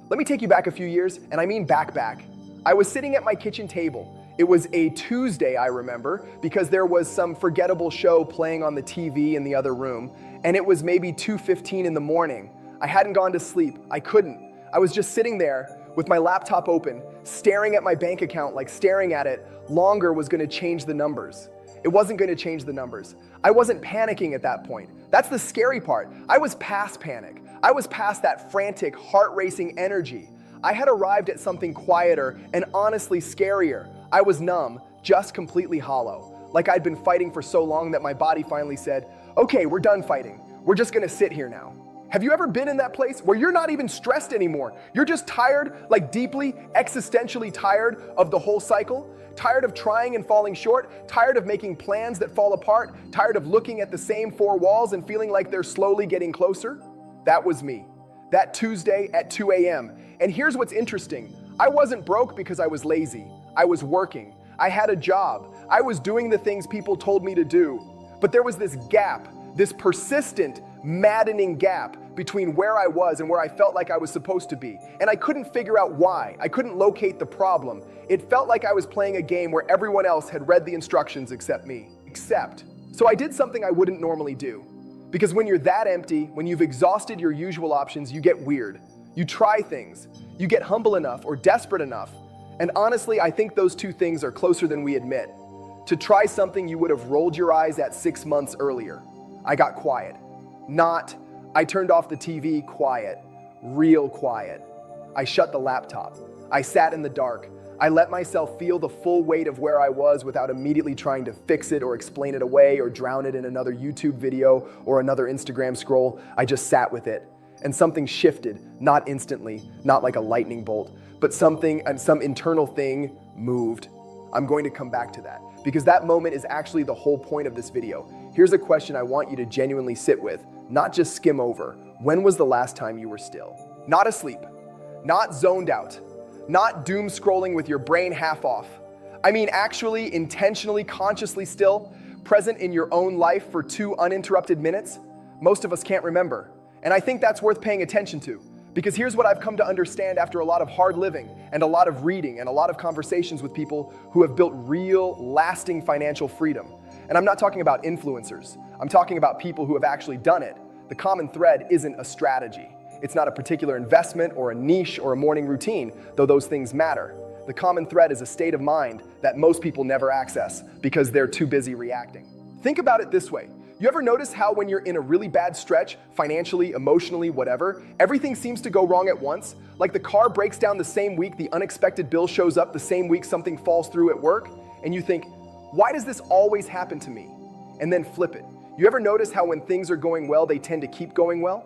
Let me take you back a few years, and I mean back. I was sitting at my kitchen table. It was a Tuesday, I remember, because there was some forgettable show playing on the TV in the other room, and it was maybe 2:15 in the morning. I hadn't gone to sleep. I couldn't. I was just sitting there with my laptop open, staring at my bank account like staring at it longer was going to change the numbers. It wasn't going to change the numbers. I wasn't panicking at that point. That's the scary part. I was past panic. I was past that frantic, heart-racing energy. I had arrived at something quieter and honestly scarier. I was numb, just completely hollow. Like I'd been fighting for so long that my body finally said, okay, we're done fighting. We're just gonna sit here now. Have you ever been in that place where you're not even stressed anymore? You're just tired, like deeply, existentially tired of the whole cycle? Tired of trying and falling short? Tired of making plans that fall apart? Tired of looking at the same four walls and feeling like they're slowly getting closer? That was me. That Tuesday at 2 a.m. And here's what's interesting. I wasn't broke because I was lazy. I was working. I had a job. I was doing the things people told me to do. But there was this gap, this persistent, maddening gap between where I was and where I felt like I was supposed to be. And I couldn't figure out why. I couldn't locate the problem. It felt like I was playing a game where everyone else had read the instructions except me. So I did something I wouldn't normally do. Because when you're that empty, when you've exhausted your usual options, you get weird. You try things. You get humble enough or desperate enough. And honestly, I think those two things are closer than we admit. To try something you would have rolled your eyes at 6 months earlier. I got quiet. I turned off the TV, quiet. Real quiet. I shut the laptop. I sat in the dark. I let myself feel the full weight of where I was without immediately trying to fix it or explain it away or drown it in another YouTube video or another Instagram scroll. I just sat with it. And something shifted, not instantly, not like a lightning bolt, but some internal thing moved. I'm going to come back to that because that moment is actually the whole point of this video. Here's a question I want you to genuinely sit with, not just skim over. When was the last time you were still? Not asleep, not zoned out, not doom scrolling with your brain half off. I mean actually, intentionally, consciously still, present in your own life for 2 uninterrupted minutes? Most of us can't remember. And I think that's worth paying attention to. Because here's what I've come to understand after a lot of hard living and a lot of reading and a lot of conversations with people who have built real, lasting financial freedom. And I'm not talking about influencers. I'm talking about people who have actually done it. The common thread isn't a strategy. It's not a particular investment or a niche or a morning routine, though those things matter. The common thread is a state of mind that most people never access because they're too busy reacting. Think about it this way. You ever notice how when you're in a really bad stretch, financially, emotionally, whatever, everything seems to go wrong at once? Like the car breaks down the same week, the unexpected bill shows up the same week something falls through at work, and you think, why does this always happen to me? And then flip it. You ever notice how when things are going well, they tend to keep going well?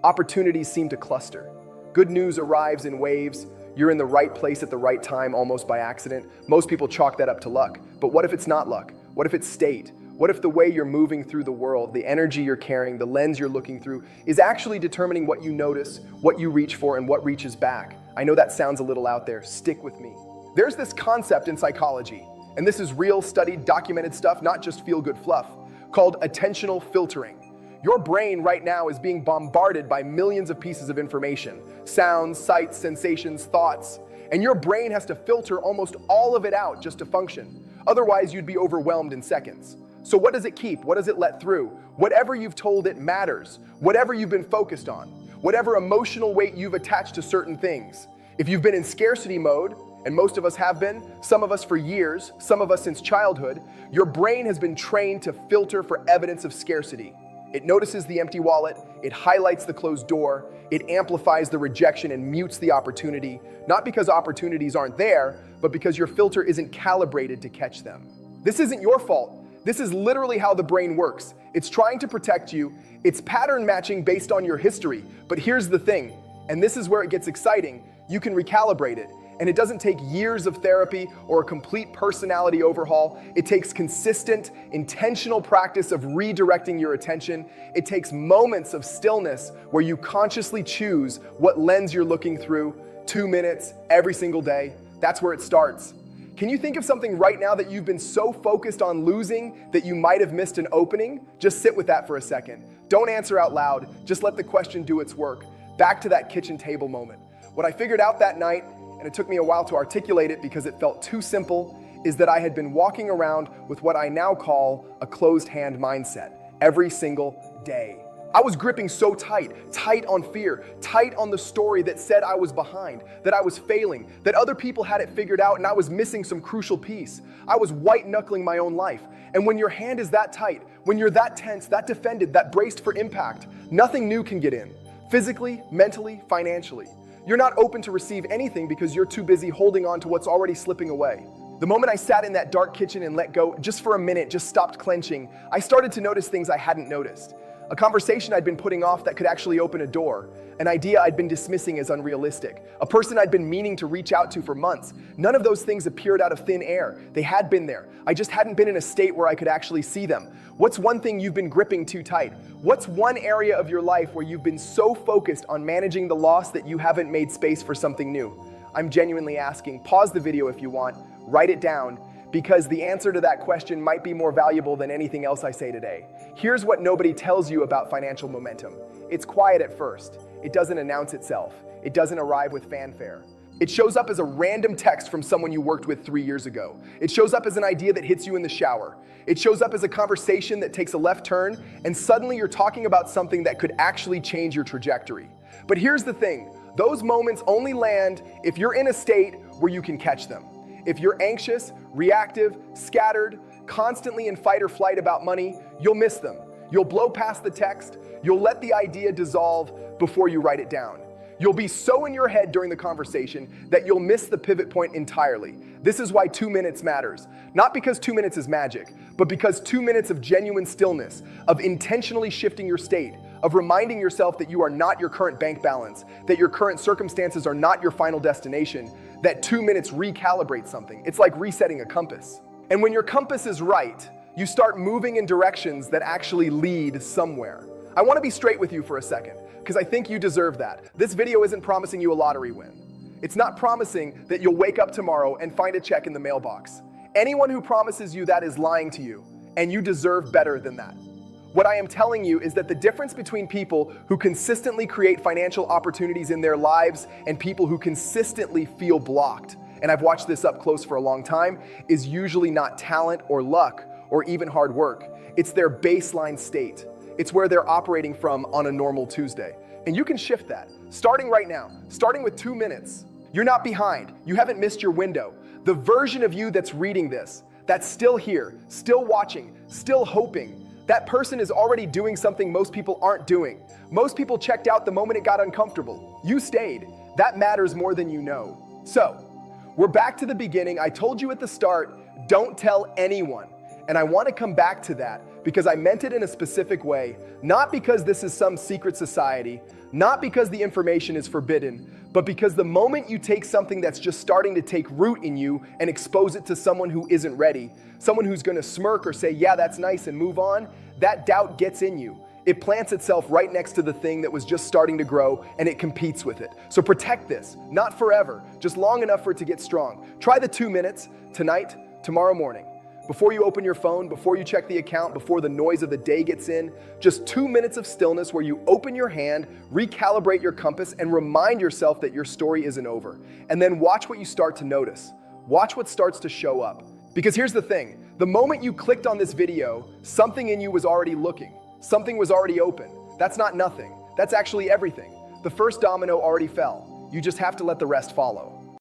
Opportunities seem to cluster. Good news arrives in waves. You're in the right place at the right time almost by accident. Most people chalk that up to luck. But what if it's not luck? What if it's state? What if the way you're moving through the world, the energy you're carrying, the lens you're looking through, is actually determining what you notice, what you reach for, and what reaches back? I know that sounds a little out there. Stick with me. There's this concept in psychology, and this is real, studied, documented stuff, not just feel-good fluff, called attentional filtering. Your brain right now is being bombarded by millions of pieces of information, sounds, sights, sensations, thoughts, and your brain has to filter almost all of it out just to function. Otherwise, you'd be overwhelmed in seconds. So what does it keep? What does it let through? Whatever you've told it matters. Whatever you've been focused on. Whatever emotional weight you've attached to certain things. If you've been in scarcity mode, and most of us have been, some of us for years, some of us since childhood, your brain has been trained to filter for evidence of scarcity. It notices the empty wallet, it highlights the closed door, it amplifies the rejection and mutes the opportunity, not because opportunities aren't there, but because your filter isn't calibrated to catch them. This isn't your fault. This is literally how the brain works. It's trying to protect you. It's pattern matching based on your history. But here's the thing, and this is where it gets exciting. You can recalibrate it. And it doesn't take years of therapy or a complete personality overhaul. It takes consistent, intentional practice of redirecting your attention. It takes moments of stillness where you consciously choose what lens you're looking through, 2 minutes, every single day. That's where it starts. Can you think of something right now that you've been so focused on losing that you might have missed an opening? Just sit with that for a second. Don't answer out loud. Just let the question do its work. Back to that kitchen table moment. What I figured out that night, and it took me a while to articulate it because it felt too simple, is that I had been walking around with what I now call a closed hand mindset every single day. I was gripping so tight on fear, tight on the story that said I was behind, that I was failing, that other people had it figured out and I was missing some crucial piece. I was white knuckling my own life. And when your hand is that tight, when you're that tense, that defended, that braced for impact, nothing new can get in. Physically, mentally, financially. You're not open to receive anything because you're too busy holding on to what's already slipping away. The moment I sat in that dark kitchen and let go, just for a minute, just stopped clenching, I started to notice things I hadn't noticed. A conversation I'd been putting off that could actually open a door. An idea I'd been dismissing as unrealistic. A person I'd been meaning to reach out to for months. None of those things appeared out of thin air. They had been there. I just hadn't been in a state where I could actually see them. What's one thing you've been gripping too tight? What's one area of your life where you've been so focused on managing the loss that you haven't made space for something new? I'm genuinely asking. Pause the video if you want. Write it down, because the answer to that question might be more valuable than anything else I say today. Here's what nobody tells you about financial momentum. It's quiet at first. It doesn't announce itself. It doesn't arrive with fanfare. It shows up as a random text from someone you worked with 3 years ago. It shows up as an idea that hits you in the shower. It shows up as a conversation that takes a left turn, and suddenly you're talking about something that could actually change your trajectory. But here's the thing. Those moments only land if you're in a state where you can catch them. If you're anxious, reactive, scattered, constantly in fight or flight about money, you'll miss them. You'll blow past the text. You'll let the idea dissolve before you write it down. You'll be so in your head during the conversation that you'll miss the pivot point entirely. This is why 2 minutes matters. Not because 2 minutes is magic, but because 2 minutes of genuine stillness, of intentionally shifting your state, of reminding yourself that you are not your current bank balance, that your current circumstances are not your final destination, that 2 minutes recalibrate something. It's like resetting a compass. And when your compass is right, you start moving in directions that actually lead somewhere. I want to be straight with you for a second, because I think you deserve that. This video isn't promising you a lottery win. It's not promising that you'll wake up tomorrow and find a check in the mailbox. Anyone who promises you that is lying to you, and you deserve better than that. What I am telling you is that the difference between people who consistently create financial opportunities in their lives and people who consistently feel blocked, and I've watched this up close for a long time, is usually not talent or luck or even hard work. It's their baseline state. It's where they're operating from on a normal Tuesday. And you can shift that, starting right now, starting with 2 minutes. You're not behind. You haven't missed your window. The version of you that's reading this, that's still here, still watching, still hoping, that person is already doing something most people aren't doing. Most people checked out the moment it got uncomfortable. You stayed. That matters more than you know. So, we're back to the beginning. I told you at the start, don't tell anyone. And I want to come back to that because I meant it in a specific way, not because this is some secret society, not because the information is forbidden, but because the moment you take something that's just starting to take root in you and expose it to someone who isn't ready, someone who's going to smirk or say, yeah, that's nice, and move on, that doubt gets in you. It plants itself right next to the thing that was just starting to grow, and it competes with it. So protect this, not forever, just long enough for it to get strong. Try the 2 minutes, tonight, tomorrow morning. Before you open your phone, before you check the account, before the noise of the day gets in, just 2 minutes of stillness where you open your hand, recalibrate your compass, and remind yourself that your story isn't over. And then watch what you start to notice. Watch what starts to show up. Because here's the thing, the moment you clicked on this video, something in you was already looking. Something was already open. That's not nothing. That's actually everything. The first domino already fell. You just have to let the rest follow.